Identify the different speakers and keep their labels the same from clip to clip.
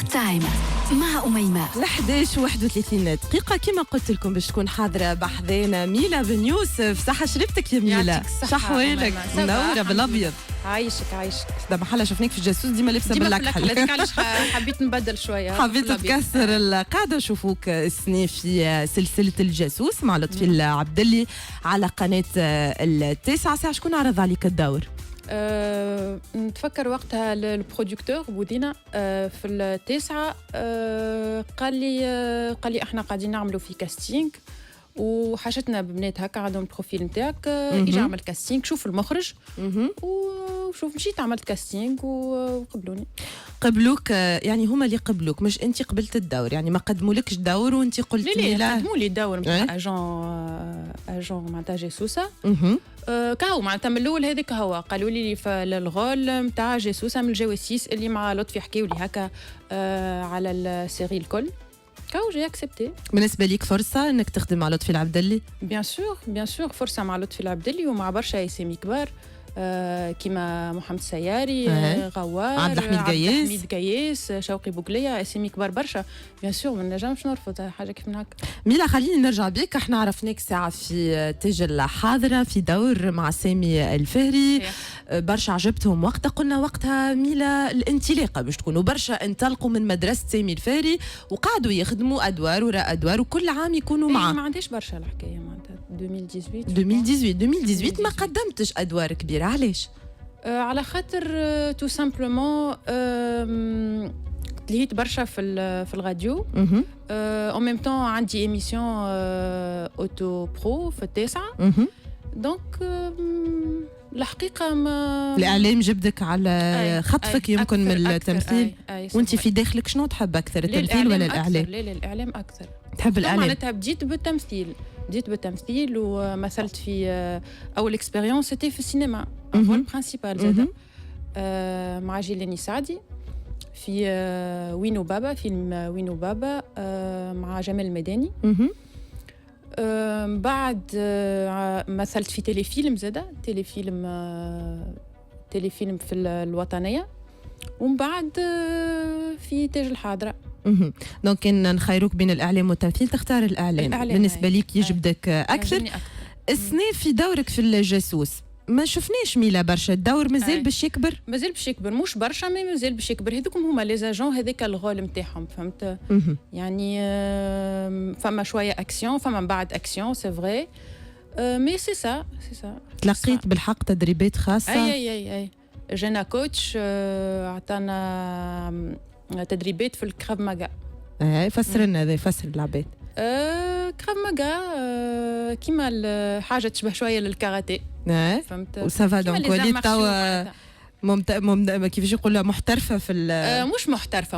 Speaker 1: تايم مع أميمة
Speaker 2: 11:31 دقيقة. كما قلت لكم باش تكون حاضرة بحذانا ميلا بن يوسف. صحة شربتك يا ميلا؟ صحوالك منورة بالأبيض.
Speaker 3: عايشك
Speaker 2: دابا حالا شفناك في الجاسوس ديما لابسة بالأكحل.
Speaker 3: هذيك علاش حبيت نبدل شوية.
Speaker 2: حبيت تكسر القاعدة. نشوفوك السنة في سلسلة الجاسوس مع لطفي العبدلي على قناة التاسعة. ساعة شكون عرض عليك الدور؟
Speaker 3: نتفكر وقتها البروديكتور بودينا في التاسعة قال لي احنا قاعدين نعملوا في كاستينغ وحاجتنا ببنات هكا عندهم البروفيل نتاعك اجي اعمل كاستينغ شوف المخرج وشوف مشيت عملت كاستينغ وقبلوني.
Speaker 2: قبلوك يعني هما اللي قبلوك مش انت قبلت الدور؟ يعني ما قدمولكش دور وانت قلت لي لا
Speaker 3: قدموا لي الدور نتاع اجون معناتها جاسوسه. كهو معناتها من الاول هذاك هو قالوا لي في الغول نتاع جاسوسه من الجواسيس اللي مع لطفي حكيوا لي هكا على السيري الكل. كاو جي اكسبتي.
Speaker 2: بالنسبه ليك فرصه انك تخدم مع لطفي العبدلي؟
Speaker 3: بيان سور فرصه مع لطفي العبدلي ومع برشا اسامي كبار كيما محمد سياري غوار
Speaker 2: عبد الحميد
Speaker 3: قياس شوقي بوكليه اسامي كبار برشا. بيان سور ما نجمش نرفض حاجه كيف من هكا.
Speaker 2: ميلا خليني نرجع بيك. احنا عرفناك ساعه في تاج الحاضره في دور مع سامي الفهري. برشا عجبتهم وقتها. قلنا وقتها ميلا الانطلاقه باش تكونوا برشا انطلقوا من مدرسه سامي الفهري وقعدوا يخدموا ادوار وراء ادوار وكل عام يكونوا معاه.
Speaker 3: ما عنديش برشا الحكايه معناتها
Speaker 2: 2018 ما قدمتش ادوار كبيره. علاش؟
Speaker 3: على خاطر تو سامبلومون تلهيت برشا في الراديو. اون ميم طون عندي ايميسيون اوتو برو في التاسعه. دونك الحقيقه ما
Speaker 2: الاعلام جبدك على خطفك يمكن من التمثيل. وانت في داخلك شنو تحب اكثر التمثيل ولا الاعلام؟
Speaker 3: لا الاعلام اكثر.
Speaker 2: تحب الاعلام؟
Speaker 3: معناتها بديت بالتمثيل ومثلت في اول اكسبيريونس سيتي في السينما رول برينسيبال زاده مع جيلاني سعدي في وينو بابا فيلم وينو بابا مع جمال المداني. بعد مثلت في تيليفيلم زاده تيليفيلم في الوطنيه ومن بعد في تاج الحاضره.
Speaker 2: دونك كان نخيروك بين الاعلام والتمثيل تختار الاعلام. بالنسبه ليك يجبدك اكثر. السنه في دورك في الجاسوس ما شفناش ميلا برشا. الدور مازال باش يكبر؟
Speaker 3: مازال باش يكبر مش برشا مي مازال باش يكبر. هذوكم هما لي زاجون هذاك الغول نتاعهم فهمت. يعني فما شويه اكسيون فما من بعد اكسيون سي فري مي سي سا
Speaker 2: تلقيت بالحق تدريبات خاصه؟
Speaker 3: اي جينا كوتش عطانا تدريبات في الكراف ماغا.
Speaker 2: فسر لنا هذا فسر العباد.
Speaker 3: كراف ماغا كيما الحاجه تشبه شويه للكاراتيه.
Speaker 2: فهمت. وسافا دونك وليت توا كيفاش يقولوا محترفه في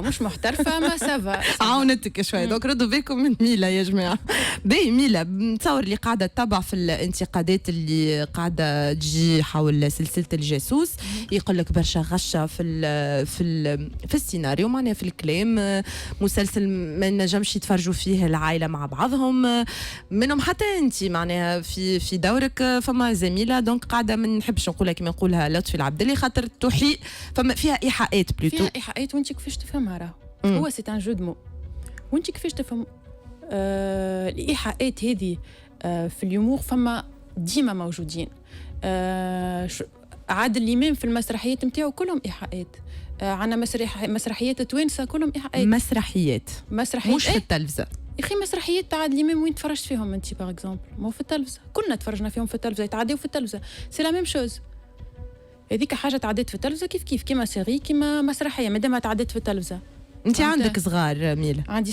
Speaker 3: مش محترفه ما سافا
Speaker 2: عاونتك شويه. دونك ردوا بالكم من ميلا يا جماعه. باهي ميلا نتصور اللي قاعده تتبع في الانتقادات اللي قاعده تجي حول سلسله الجاسوس. يقول لك برشا غشه في السيناريو معناها في الكلام. مسلسل ما نجمش يتفرجوا فيه العائله مع بعضهم منهم حتى انت معناها في دورك فما زميله. دونك قاعده ما نحبش نقولها كما نقولها لطفي العبدلي خاطر توحي فما فيها ايحاءات بلوتو.
Speaker 3: فيها ايحاءات وانت كيفاش تفهمها راهو هو سي ان جو دو مو وانت كيفاش تفهم الايحاءات هذه في اليومور فما ديما موجودين. عادل الامام في المسرحيات نتاعو كلهم ايحاءات. عندنا مسرحيات توانسه كلهم ايحاءات.
Speaker 2: مسرحيات مش في التلفزه
Speaker 3: يا اخي. مسرحيات تاع عادل الامام وين تفرجت فيهم انت باغ اكزومبل؟ مو في التلفزه كلنا تفرجنا فيهم في التلفزه يتعداو في التلفزه سي لا ميم شوز. هذيك حاجه تعدت في التلفزه كيف كيما سيري كيما مسرحيه مادام تعدت في التلفزه.
Speaker 2: انت عندك صغار ميلا؟
Speaker 3: عندي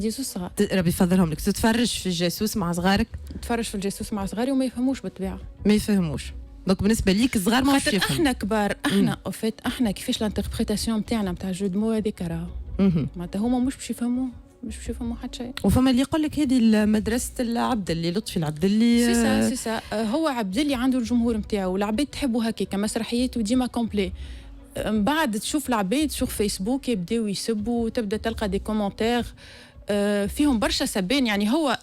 Speaker 3: زوج صغار.
Speaker 2: ربي يفضلهم لك. تتفرج في الجاسوس مع صغارك؟
Speaker 3: نتفرج في الجاسوس مع صغاري وما يفهموش بالطبيعه.
Speaker 2: ما يفهموش. دونك بالنسبه ليك الصغار ما يفهموا.
Speaker 3: احنا كبار احنا كيفاش لانتربريتاسيون نتاعنا نتاع جو دو مو هذيك راهو معناتها هما مش باش يفهموا حتى شيء.
Speaker 2: وفما اللي يقول لك هذه مدرسه العبدلي لطفي العبدلي.
Speaker 3: سي سا هو عبدلي عنده الجمهور نتاعو والعباد تحبوا هكاك مسرحيات وديما كومبلي. من بعد تشوف العباد sur فيسبوك يبداو يسبوا وتبدا تلقى دي كومونتير فيهم برشا سبان. يعني هو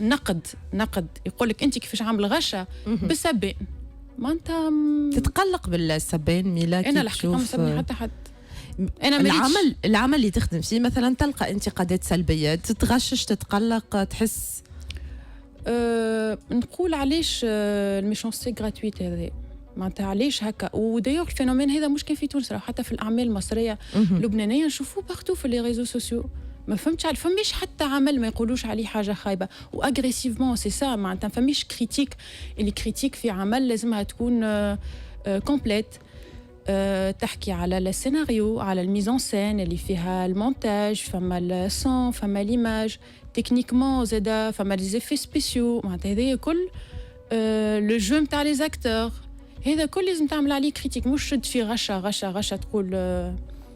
Speaker 3: نقد يقول لك انت كيفاش عامل غشه بالسبان. ما انت
Speaker 2: تتقلق بالسبان ميلا؟
Speaker 3: انا الحقيقه ما سبني حتى حد. انا
Speaker 2: العمل اللي تخدم فيه مثلا تلقى انتقادات سلبيه، تتغشش، تتقلق، تحس
Speaker 3: نقول علاش الميشونسي غراتويت هذا معناتها علاش هكا. ودايوغ الفينومين هذا مش كان في تونس، راه حتى في الاعمال المصريه اللبنانيه نشوفوه بارتو في لي ريزو سوسيو. ما فهمتش على فماش حتى عمل ما يقولوش عليه حاجه خايبه واغريسيفمون سي سا. معناتها فماش كريتيك، اللي كريتيك في عمل لازمها تكون كومبليت. تحكي على السيناريو، على الميزون سين اللي فيها المونتاج، فما الصون، فما ليماج، تكنيكمون زادا فما لي زيفي سبيسيو. معناتها هذايا كل لو جو نتاع لي زاكتور، هذا كل لازم تعمل عليه كريتيك، مش شد فيه غشه تقول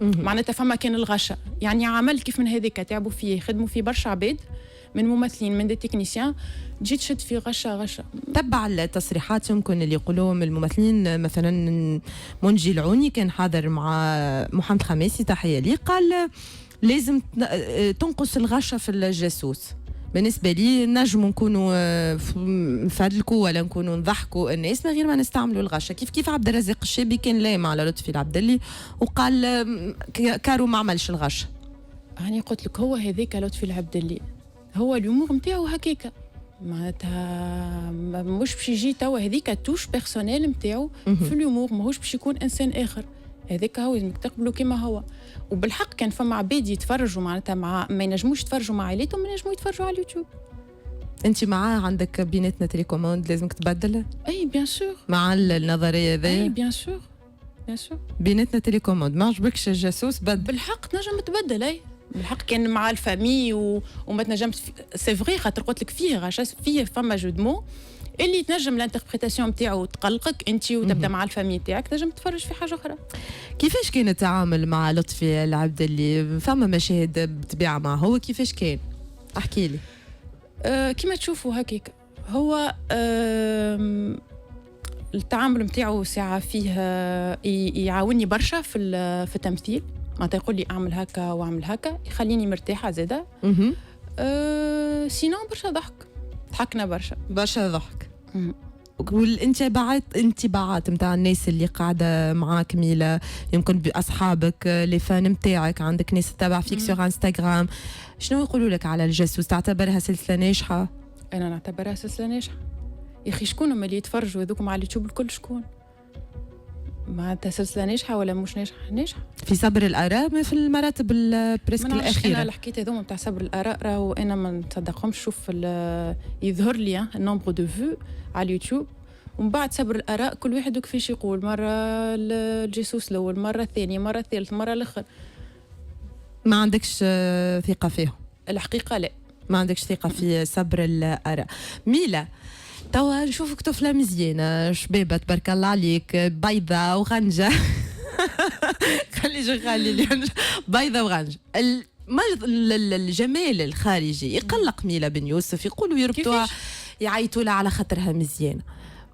Speaker 3: معناتها فما كان الغشه. يعني عمل كيف من هذيك تعبوا فيه، خدموا فيه برشا عباد من ممثلين من دي تكنيسيان، جيت شد فيه غشه.
Speaker 2: تبع التصريحات يمكن اللي يقولوهم الممثلين، مثلا منجي العوني كان حاضر مع محمد الخماسي، تحيه ليه، قال لازم تنقص الغشه في الجاسوس. بالنسبه لي نجموا نكونوا نفادلكوا ولا نكونوا نضحكوا الناس من غير ما نستعملوا الغشه. كيف عبد الرزاق الشابي كان لايم على لطفي العبدلي وقال كارو ما عملش الغشه.
Speaker 3: هاني قلت لك هو هذاك لطفي العبدلي هو اليومور نتاعو هكاكا، معناتها مش باش يجي توا هذيك توش بيرسونيل نتاعو في اليومور، ماهوش باش يكون انسان اخر. هذاك هو لازمك تقبلوا كما هو. وبالحق كان فما عباد يتفرجوا معناتها مع ما ينجموش يتفرجوا مع عائلتهم، ما ينجموا يتفرجوا على اليوتيوب.
Speaker 2: انت معاه عندك بيناتنا تيليكوموند لازمك تبدل؟
Speaker 3: اي بيان سور.
Speaker 2: مع النظريه هذه؟
Speaker 3: اي بيان سور
Speaker 2: بيناتنا تيليكوموند، ما عجبكش الجاسوس بدل؟
Speaker 3: بالحق تنجم تبدل. اي بالحق كان مع الفامي وما تنجمش سي فري، خاطر قلت لك فيه غشاش، فيه فما جو دو اللي تنجم الانتربريتاسيون نتاعو تقلقك انت وتبدا مع الفامي تاعك، تنجم تتفرج في حاجه اخرى.
Speaker 2: كيفاش كان التعامل مع لطفي العبدلي؟ فما مشاهد بطبيعه معه، هو كيفاش كان؟ احكي لي.
Speaker 3: كيما تشوفوا هكاك هو التعامل نتاعو ساعه فيه يعاوني برشا في التمثيل، معناتها يقول لي اعمل هكا واعمل هكا، يخليني مرتاحه زاده. سينون برشا ضحك، ضحكنا برشا
Speaker 2: ضحك. والانطباعات نتاع الناس اللي قاعده معاك ميلا، يمكن باصحابك لي فان نتاعك، عندك ناس تتابع فيك سور انستغرام، شنو يقولوا لك على الجاسوس؟ تعتبرها سلسله ناجحه؟
Speaker 3: انا نعتبرها سلسله ناجحه يا اخي. شكون هما اللي يتفرجوا هذوكم على اليوتيوب الكل؟ شكون؟ معناتها سلسله ناجحه ولا مش ناجحه؟ ناجحه في
Speaker 2: صبر الاراء في المراتب البريسك الاخيره.
Speaker 3: انا الحكايه هذوما تاع صبر الاراء راهو انا ما نصدقهمش. شوف يظهر لي النومبر دو فيو على اليوتيوب، ومن بعد صبر الاراء كل واحد كيفاش يقول، مره الجاسوس الاول، مره الثانيه، مره الثالث، مره الاخر.
Speaker 2: ما عندكش ثقه فيهم؟
Speaker 3: الحقيقه لا،
Speaker 2: ما عندكش ثقه في صبر الاراء. ميلا توا نشوفك طفله مزيانه شبابه تبارك الله عليك، بيضه وغنجه خلي شغالي لي بيضه وغنجه. الجمال الخارجي يقلق ميلا بن يوسف، يقولوا يربطوها يعيطوا لها على خاطرها مزيانه،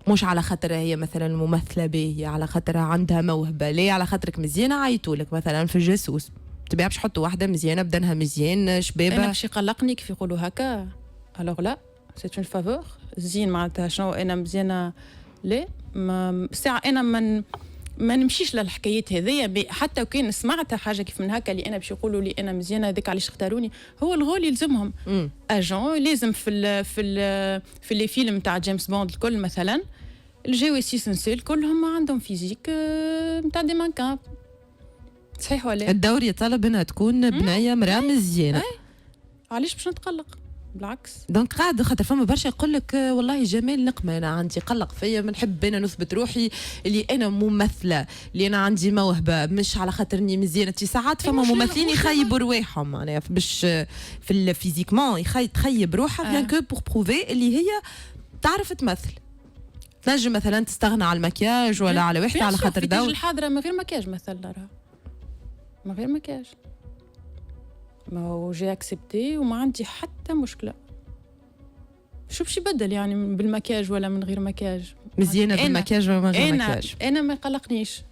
Speaker 2: مش على خاطرها هي مثلا ممثله باهيه، على خاطرها عندها موهبه، ليه على خاطرك مزيانه عيطوا لك مثلا في الجاسوس. تبيع باش يحطوا واحده مزيانه بدنها مزيان شبابه.
Speaker 3: انا باش يقلقني كيف يقولوا هكا؟ الوغ لا سي اون فافور. زين معناتها شنو انا مزيانه؟ لا ساعه انا ما نمشيش للحكايات هذيا، حتى وكان سمعت حاجه كيف من هكا اللي انا باش يقولوا لي انا مزيانه هذاك علاش اختاروني. هو الغول يلزمهم اجون، لازم في لي فيلم تاع جيمس بوند الكل مثلا الجواسيس نسال كلهم عندهم فيزيك نتاع دي مانكان، صحيح ولا؟
Speaker 2: الدور يطلب انها تكون بنيه مراه مزيانه.
Speaker 3: علاش باش نتقلق؟ بالعكس.
Speaker 2: دونك قاعد خاطر فما برشا يقول لك والله جمال نقمه، انا عندي قلق فيا، بنحب انا نثبت روحي اللي انا ممثله، اللي انا عندي موهبه، مش على خاطرني مزيانه. ساعات فما ممثلين يخيبوا رواحهم معناها باش في الفيزيكمون تخيب روحها بيان كو بور بروفي اللي هي تعرف تمثل. تنجم مثلا تستغنى على المكياج ولا على وحده على خاطر دور.
Speaker 3: الحاضره من غير مكياج مثلا، راه من غير مكياج ما هو جي اكسبتي وما عندي حتى مشكله. شو باش يبدل يعني بالمكياج ولا من غير مكياج؟
Speaker 2: مزيانه بالمكياج ولا من غير مكياج؟
Speaker 3: انا ما يقلقنيش.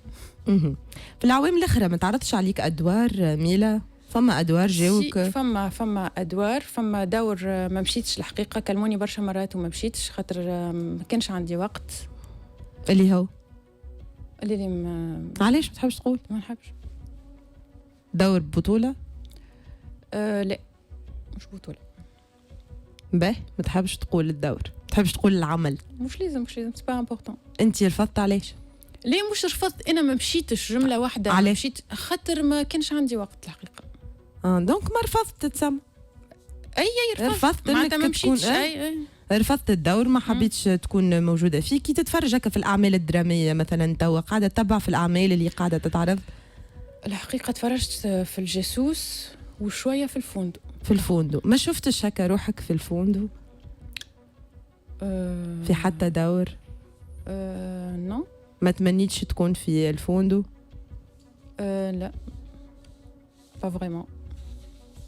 Speaker 2: في العوام الاخرى ما تعرضش عليك ادوار ميلا؟ فما ادوار جاوك؟
Speaker 3: فما ادوار، فما دور ما مشيتش الحقيقه، كلموني برشا مرات وما مشيتش خاطر ما كانش عندي وقت.
Speaker 2: اللي هو
Speaker 3: اللي
Speaker 2: علاش ما تحبش تقول؟
Speaker 3: ما نحبش.
Speaker 2: دور بطولة؟
Speaker 3: لا مش بطولة.
Speaker 2: باهي ما تحبش تقول الدور، ما تحبش تقول العمل.
Speaker 3: مش لازم سي با امبورطون.
Speaker 2: انت رفضت علاش؟
Speaker 3: ليه مش رفضت؟ انا ما مشيتش جمله واحده.
Speaker 2: علاش؟
Speaker 3: مشيت خاطر ما كانش عندي وقت الحقيقه.
Speaker 2: دونك ما رفضت تتسمى. رفضت
Speaker 3: معناتها ما
Speaker 2: انك تكون
Speaker 3: مشيتش. اي
Speaker 2: رفضت الدور، ما حبيتش تكون موجوده فيه. كي تتفرج هكا في الاعمال الدراميه مثلا توا قاعده تتبع في الاعمال اللي قاعده تتعرض؟
Speaker 3: الحقيقه تفرجت في الجاسوس وشويه في الفندق.
Speaker 2: في الفندق ما شفتش هكا روحك في الفندق في حتى دور؟
Speaker 3: نو.
Speaker 2: ما تمنيتش تكون في الفندق؟
Speaker 3: لا با فريمون.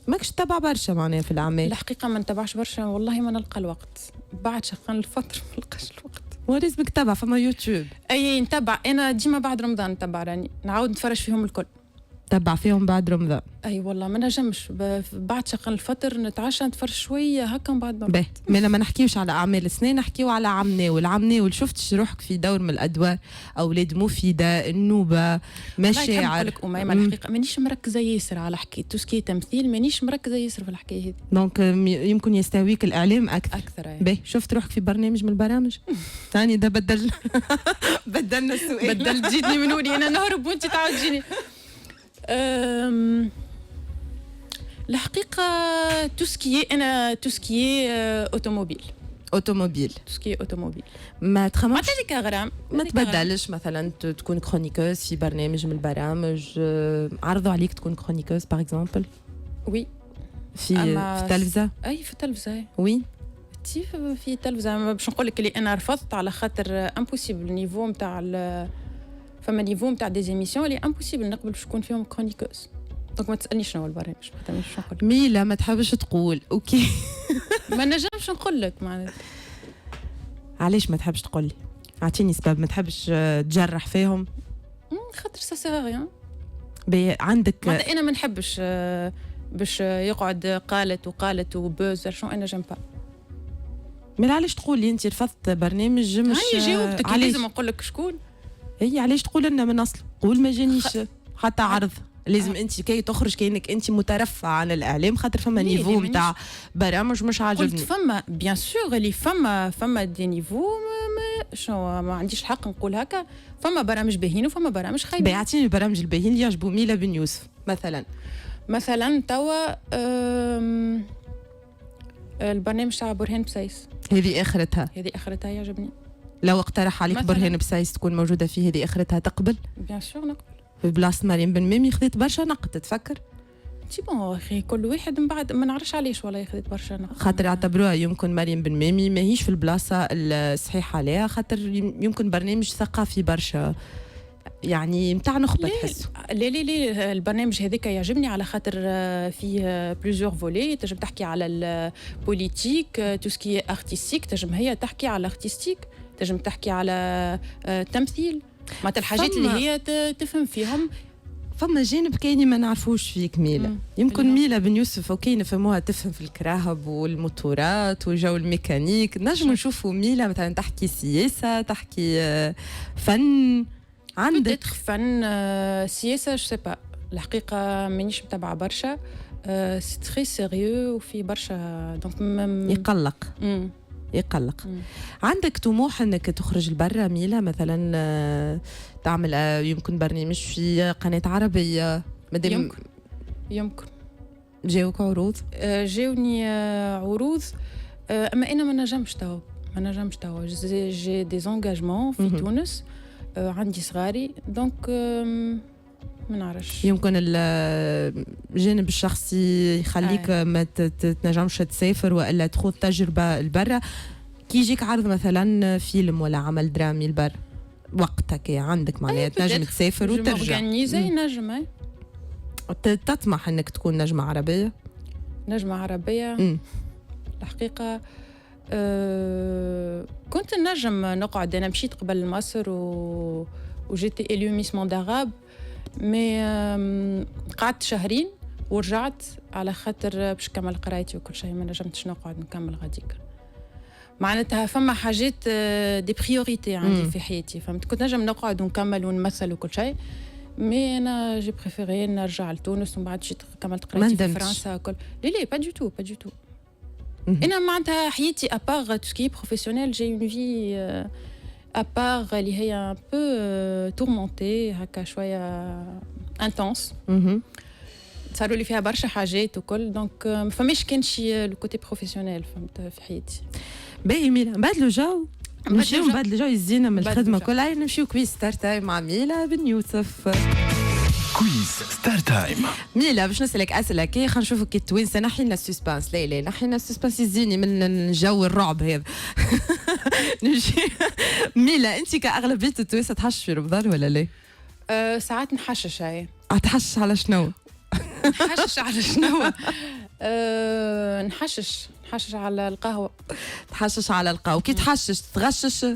Speaker 2: ماكش تتبع برشا معناها في الاعمال؟
Speaker 3: الحقيقه ما نتبعش برشا والله، ما نلقى الوقت بعد شغال الفتره ما نلقاش الوقت.
Speaker 2: ولازمك تتبع فما يوتيوب.
Speaker 3: اي نتبع انا ديما بعد رمضان نتبع راني نعاود نتفرج فيهم الكل.
Speaker 2: تبع فيهم بعد رمضان؟
Speaker 3: اي والله ما نجمش بعد شغل الفطر نتعشى نتفرج شويه هكا من بعد
Speaker 2: باهي ما ما نحكيوش على اعمال السنين، نحكيو على عمناول. عمناول شفتش روحك في دور من الادوار؟ اولاد مفيده، النوبه، مشاعر؟
Speaker 3: لك اميمه الحقيقه مانيش مركزه ياسر على حكايه توسكي تمثيل، مانيش مركزه ياسر في الحكايه هذه.
Speaker 2: دونك يمكن يستهويك الاعلام اكثر.
Speaker 3: يعني.
Speaker 2: باهي شفت روحك في برنامج من البرامج؟ ثاني ده بدلنا السؤال.
Speaker 3: بدل تجيني من ولي انا نهرب وانت تعاود تجيني. الحقيقة توسكي أنا توسكي أوتوموبيل. توسكي أوتوموبيل
Speaker 2: ما تخممش؟
Speaker 3: ما تديك غرام
Speaker 2: ما تبدلش مثلا تكون كرونيكوز في برنامج من البرامج؟ عرضوا عليك تكون كرونيكوز باغ اكزومبل؟
Speaker 3: وي
Speaker 2: في التلفزة؟
Speaker 3: أي في التلفزة.
Speaker 2: وين؟
Speaker 3: في التلفزة. باش نقول لك اللي أنا رفضت على خاطر امبوسيبل النيفو نتاع فما نيفو نتاع دي زيميسيون اللي امبوسيبل نقبل باش تكون فيهم كرونيكوز. دونك ما تسالنيش شنو هو البرنامج، ما مش نقول لك.
Speaker 2: ميلا ما تحبش تقول اوكي.
Speaker 3: ما نجمش نقول لك معناتها.
Speaker 2: علاش ما تحبش تقول لي؟ اعطيني سبب ما تحبش تجرح فيهم.
Speaker 3: خاطر سا سيغ ريان.
Speaker 2: عندك
Speaker 3: معناتها انا ما نحبش باش يقعد قالت وبوز شنو انا جنب با.
Speaker 2: من علاش تقول لي انت رفضت برنامج مش
Speaker 3: هاني جاوبتك لازم نقول لك شكون.
Speaker 2: هي علاش تقول لنا من اصل؟ قول ما جانيش حتى عرض. لازم انت كي تخرج كانك انت مترفع عن الاعلام خاطر فما نيفو نتاع برامج مش عاجبني.
Speaker 3: قلت فما بيان سور اللي فما دي نيفو شنو ما عنديش الحق نقول هكا. فما برامج باهين وفما برامج خايبين.
Speaker 2: بيعطيني البرامج الباهين اللي يعجبوا ميلا بن يوسف مثلا
Speaker 3: توا البرنامج تاع برهان بسايس.
Speaker 2: هذه اخرتها
Speaker 3: يعجبني.
Speaker 2: لو اقترح عليك برهان بسايس تكون موجوده فيه هذه اخرتها تقبل؟
Speaker 3: بيان سور نقبل.
Speaker 2: في بلاصه مريم بن ميمي خذيت برشا نقد تتفكر؟
Speaker 3: تي بون اخي كل واحد من بعد ما نعرفش علاش والله خذيت برشا نقد.
Speaker 2: خاطر اعتبروها يمكن مريم بن ميمي ماهيش في البلاصه الصحيحه عليها، خاطر يمكن برنامج ثقافي برشا يعني نتاع نخبه تحس.
Speaker 3: لا البرنامج هذاك يعجبني على خاطر فيه بليزيور فولي. تنجم تحكي على البوليتيك تو سكي ارتستيك، تنجم هي تحكي على الارتستيك، تنجم تحكي على التمثيل معناتها الحاجات اللي هي تفهم فيهم.
Speaker 2: فما جانب كايني ما نعرفوش فيك ميلا. يمكن ميلا بن يوسف وكاين نفهموها تفهم في الكراهب والموتورات وجو الميكانيك. نجم نشوفوا ميلا مثلا تحكي سياسه، تحكي فن. عندك
Speaker 3: فن سياسه جو سي با الحقيقه مانيش متابعه برشا. سي تري سيريو وفي برشا دونك
Speaker 2: يقلق. عندك طموح انك تخرج لبرا ميلا مثلا تعمل يمكن برنامج في قناه عربيه؟
Speaker 3: يمكن.
Speaker 2: جاوك عروض؟
Speaker 3: جاوني عروض اما انا ما نجمش توا جي دي زونغاجمون في تونس. عندي صغاري دونك ما نعرفش.
Speaker 2: يمكن الجانب الشخصي يخليك ما تنجمش تسافر والا تخوض تجربه لبرا. كي يجيك عرض مثلا فيلم ولا عمل درامي لبرا وقتك عندك معناها تنجم تسافر وترجع.
Speaker 3: نجم
Speaker 2: تطمح انك تكون نجمه عربيه؟
Speaker 3: الحقيقه كنت نجم نقعد. انا مشيت قبل لمصر وجيت اليو ميس موند عرب مي قعدت شهرين ورجعت على خاطر باش نكمل قرايتي وكل شيء. ما نجمتش نقعد نكمل غاديك معناتها فما حاجات دي بريوريتي عندي في حياتي فهمت. كنت نجم نقعد ونكمل ونمثل وكل شيء مي انا جي بريفيري نرجع لتونس ومن بعد جيت كملت
Speaker 2: ما
Speaker 3: قرايتي في
Speaker 2: ندمتش.
Speaker 3: فرنسا وكل. لا با دو تو با دو تو. انا معناتها حياتي ابار تو سكي بروفيسيونيل جي اون في ابار اللي هي ان بو تورمونتي هكا شويه انتونس. صاروا لي فيها برشا حاجات وكل دونك ما فماش كان شي لو كوتي بروفيسيونيل فهمت في حياتي.
Speaker 2: باهي ميلا نبدلوا جو، نمشيو نبدلوا جو يزينا من
Speaker 3: نبدلوا
Speaker 2: الخدمه
Speaker 3: جو.
Speaker 2: كلها، نمشيو كويس ستار تايم مع ميلا بن يوسف.
Speaker 4: كويس ستار تايم.
Speaker 2: ميلا باش نسالك اسئله كي خلينا نشوفوا كي التوانسه نحي لنا السسبانس. لا نحي لنا السسبانس يزيني من الجو الرعب هذا. نمشي ميلا، انت كاغلبيه التوانسه تحشش في رمضان ولا لا؟
Speaker 3: ساعات نحشش هاي.
Speaker 2: تحشش على شنو؟
Speaker 3: نحشش على شنو؟ نحشش على القهوة.
Speaker 2: تحشش على القهوه، كي تحشش تغشش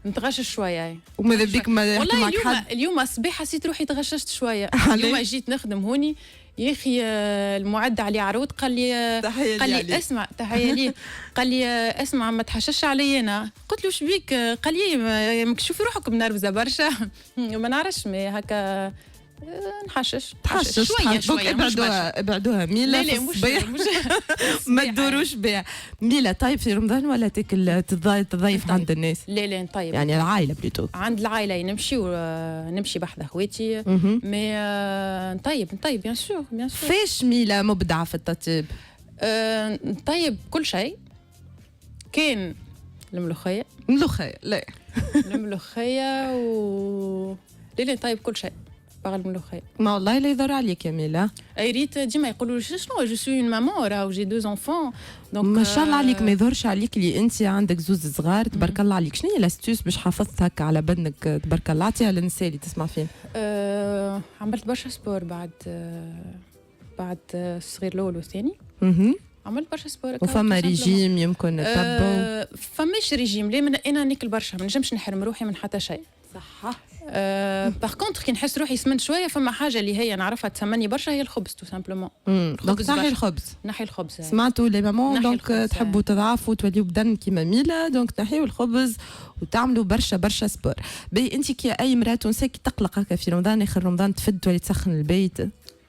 Speaker 3: نتغشش شوية هاي.
Speaker 2: وماذا بيك ما يحكي
Speaker 3: والله
Speaker 2: معك حد؟
Speaker 3: اليوم الصباح حسيت روحي تغششت شوية.
Speaker 2: عليه؟
Speaker 3: اليوم جيت نخدم هوني يا اخي المعد علي عروض قال لي
Speaker 2: تحية
Speaker 3: قال
Speaker 2: لي
Speaker 3: لي اسمع تحية لي قال لي اسمع ما تحشش علي انا. قلت له شبيك؟ قال لي شوفي روحك منرفزة برشا. ما نعرفش ما هكا نحشش شوية مش برشا.
Speaker 2: ابعدوها ميلا
Speaker 3: لا
Speaker 2: في
Speaker 3: مش
Speaker 2: الصباح
Speaker 3: مش
Speaker 2: ما تدوروش بها. ميلا طيب في رمضان ولا تاكل تضيف عند الناس؟
Speaker 3: لا نطيب
Speaker 2: يعني العائله بليتو.
Speaker 3: عند العائله نمشي بحذا خواتي مي نطيب بيان سور
Speaker 2: فاش ميلا مبدعه في التطيب؟
Speaker 3: نطيب كل شيء. كان الملوخيه
Speaker 2: لا
Speaker 3: الملوخيه و لا نطيب كل شيء باغ الملوخيه.
Speaker 2: ما والله لا يضر عليك يا ميلا.
Speaker 3: اي ريت ديما يقولوا لي شنو جو سوي اون مامون راهو جي دو انفون دونك
Speaker 2: ما شاء الله عليك، ما يظهرش عليك اللي انت عندك زوز صغار تبارك الله عليك. شنو هي لاستوس باش حافظت هكا على بدنك تبارك الله؟ عطيها للنساء اللي تسمع فين.
Speaker 3: عملت برشا سبور بعد الصغير الاول والثاني. عملت برشا سبور.
Speaker 2: وفما ريجيم يمكن تبعه؟
Speaker 3: فماش ريجيم. ليه انا ناكل برشا ما نجمش نحرم روحي من حتى شيء.
Speaker 2: صح.
Speaker 3: باغ كونتر كي نحس روحي سمنت شويه فما حاجه اللي هي نعرفها تسمني برشا هي الخبز تو سامبلومون.
Speaker 2: دونك نحي الخبز.
Speaker 3: نحي الخبز.
Speaker 2: سمعتوا لي مامون دونك تحبوا تضعفوا توليوا بدن كيما ميلا دونك نحيوا الخبز وتعملوا برشا سبور. باهي انت كي اي مراه تونسيه كي تقلق هكا في رمضان اخر رمضان تفد تولي تسخن البيت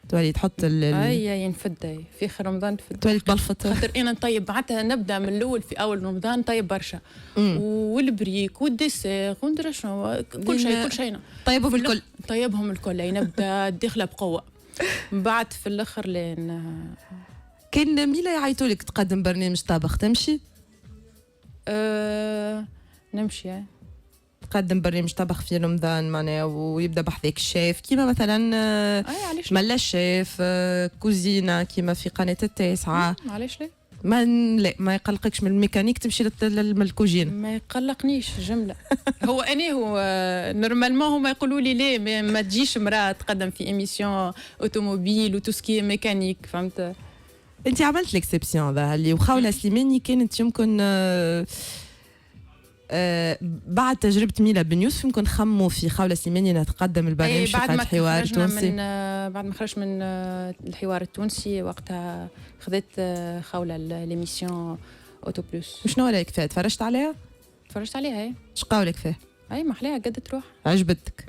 Speaker 2: تولي تحط
Speaker 3: اي نفد في اخر رمضان نفد
Speaker 2: تولي تبلفط.
Speaker 3: خاطر انا نطيب معناتها نبدا من الاول في اول رمضان نطيب برشا والبريك والديسير وندري شنو كل شيء
Speaker 2: طيبهم الكل.
Speaker 3: طيبهم الكل يعني نبدا داخله بقوه. من بعد في الاخر لين
Speaker 2: كان ميلا يعيطوا لك تقدم برنامج طابخ تمشي؟
Speaker 3: نمشي
Speaker 2: تقدم برنامج طبخ في رمضان معناها ويبدا بحذاك الشيف كيما مثلا ملا الشيف كوزينه كيما في قناه التاسعه.
Speaker 3: علاش لا؟
Speaker 2: ما يقلقكش من الميكانيك تمشي للكوجين؟
Speaker 3: ما يقلقنيش جمله. هو نورمالمون هما يقولوا لي ليه ما تجيش امراه تقدم في ايميسيون اوتوموبيل وتوسكي ميكانيك فهمت.
Speaker 2: انت عملت ليكسيبسيون ذا اللي وخوله سليماني كانت يمكن بعد تجربة ميلا بن يوسف يمكن خموا في خولة سليماني انها تقدم البرنامج في قناة الحوار التونسي.
Speaker 3: بعد ما خرجت من الحوار التونسي وقتها خذت خولة ليميسيون اوتو بلوس.
Speaker 2: شنو رايك فيها؟ تفرجت عليها؟
Speaker 3: تفرجت عليها اي.
Speaker 2: اش قولك فيها؟
Speaker 3: اي محلاها قد تروح.
Speaker 2: عجبتك؟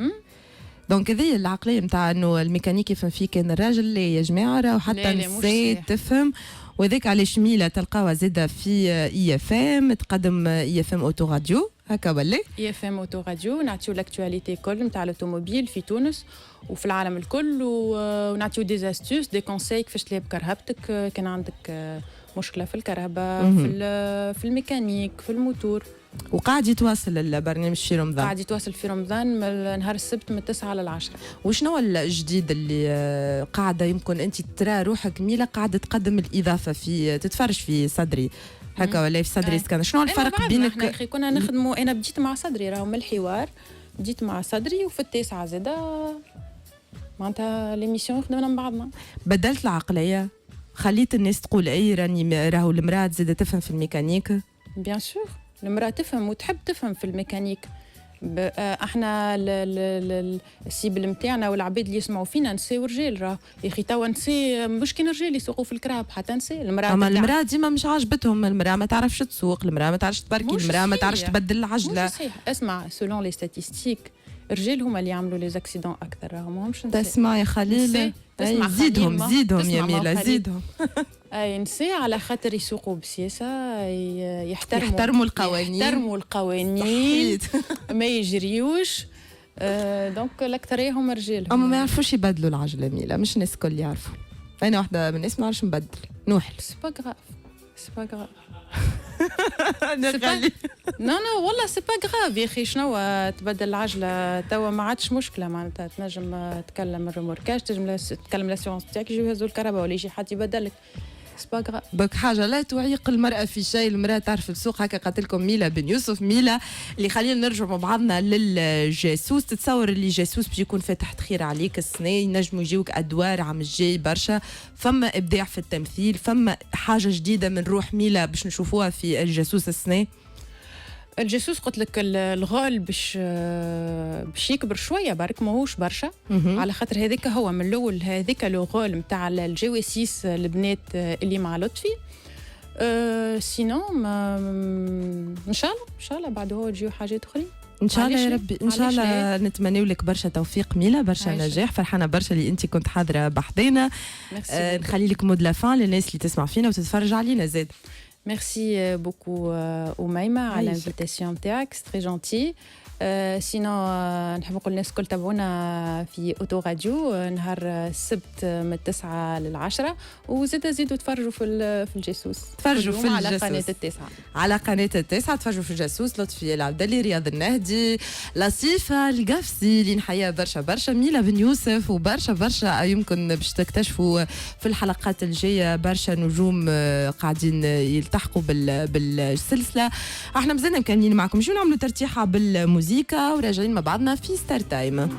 Speaker 2: دونك هذه العقلية نتاع انه الميكانيك يفهم فيه كان الراجل. لا يا جماعة راهو حتى النساء تفهم. وذاك علاش ميلا تلقاوها زاده في اي اف ام تقدم اي اف ام اوتو راديو هكا ولا؟
Speaker 3: اي اف ام اوتو راديو نعطيو لاكتواليتي كل نتاع الاوتوموبيل في تونس وفي العالم الكل ونعطيو دي استوس دي كونساي كيفاش تلعب كرهبتك كان عندك مشكله في الكهرباء في الميكانيك في الموتور.
Speaker 2: وقاعد يتواصل البرنامج في رمضان؟
Speaker 3: قاعد يتواصل في رمضان من نهار السبت من 9 ل 10.
Speaker 2: وشنو الجديد اللي قاعده يمكن انت ترى روحك ميلا قاعده تقدم الاضافه في تتفرج في صدري هكا ولا في صدري سكان؟ شنو الفرق بينك؟
Speaker 3: احنا اخي كنا نخدموا انا بديت مع صدري راهو من الحوار بديت مع صدري وفي التاسعه زاده معناتها ليميسيون خدمنا مع بعضنا.
Speaker 2: بدلت العقليه خليت الناس تقول اي راني راهو المراه زاده تفهم في الميكانيك.
Speaker 3: بيان سور المراه تفهم وتحب تفهم في الميكانيك. احنا السيبل نتاعنا والعباد اللي يسمعوا فينا نساء ورجال راه يا اخي توا نساء مش كان رجال يسوقوا في الكراب حتى نساء. المراه
Speaker 2: اما المراه ديما مش عاجبتهم. المراه ما تعرفش تسوق. المراه ما تعرفش تبركي. المراه ما تعرفش تبدل العجله.
Speaker 3: مش صحيح. اسمع سولون لي ستاتيستيك الرجال هما اللي يعملوا لي زاكسيدون اكثر، راهم ماهمش نساء.
Speaker 2: تسمع يا خليل،
Speaker 3: نساء. تسمع
Speaker 2: زيدهم
Speaker 3: خليل،
Speaker 2: زيدهم يا
Speaker 3: تسمع
Speaker 2: ميلا
Speaker 3: خليل.
Speaker 2: زيدهم.
Speaker 3: اي نساء على خاطر يسوقوا بسياسه، يحترموا
Speaker 2: القوانين.
Speaker 3: يحترموا القوانين،
Speaker 2: صحيت.
Speaker 3: ما يجريوش. دونك الاكثريه هما رجال.
Speaker 2: اما ما يعرفوش يبدلوا العجله ميلا، مش الناس الكل يعرفوا. انا واحده من الناس ما نعرفش نبدل، نوحل.
Speaker 3: سي با غراف، سي با غراف.
Speaker 2: نخلي.
Speaker 3: نو والله سي با غراف يا اخي. شنو تبدل العجله توا ما عادش مشكله معناتها. تنجم تكلم الريموركاج، تنجم تكلم لاسيونس تاعك يجيو يهزوا الكهرباء ولا يجي حد يبدلك. سي با غراف.
Speaker 2: بك حاجه لا تعيق المراه في شيء، المراه تعرف السوق. هكا قالت لكم ميلا بن يوسف. ميلا اللي خلينا نرجع مع بعضنا للجاسوس. تتصور اللي جاسوس باش يكون فاتح خير عليك السنه، ينجموا يجيوك ادوار عام الجاي برشا. فما ابداع في التمثيل، فما حاجه جديده من روح ميلا باش نشوفوها في الجاسوس السنه.
Speaker 3: الجاسوس قلت لك الغول باش يكبر شويه برك، ماهوش برشا. على خاطر هذاك هو من الاول، هذاك لو غول نتاع الجواسيس البنات اللي مع لطفي. سينو ان شاء الله بعد هو تجيو حاجات اخرين
Speaker 2: ان شاء الله يا
Speaker 3: علاش
Speaker 2: ربي.
Speaker 3: لا؟
Speaker 2: ان شاء
Speaker 3: علاش
Speaker 2: الله نتمنى لك برشا توفيق ميلا، برشا
Speaker 3: عايشة.
Speaker 2: نجاح. فرحانه برشا اللي انت كنت حاضره بحضينا. نخلي لك مود لافان للناس اللي تسمع فينا وتتفرج علينا زاد.
Speaker 3: ميرسي بوكو أميمة على
Speaker 2: عايشة.
Speaker 3: الانفيتاسيون تاعك، سي تري جونتي. سينو نحب نقول الناس الكل تابعونا في اوتو راديو نهار السبت من 9 ل 10، وزيد زيدوا تفرجوا في الجاسوس.
Speaker 2: تفرجوا في
Speaker 3: على
Speaker 2: الجاسوس.
Speaker 3: قناة التاسعة.
Speaker 2: على قناة التاسعة تفرجوا في الجاسوس. لطفي العبدلي، رياض النهدي، لطيفة القفسي اللي نحيا برشا، ميلا بن يوسف، وبرشا يمكن باش تكتشفوا في الحلقات الجاية برشا نجوم قاعدين يلتحقوا بالسلسلة. احنا مازلنا مكملين معكم، شو نعملوا ترتيحة بالموسيقى وراجعين مع بعضنا في ستار تايم.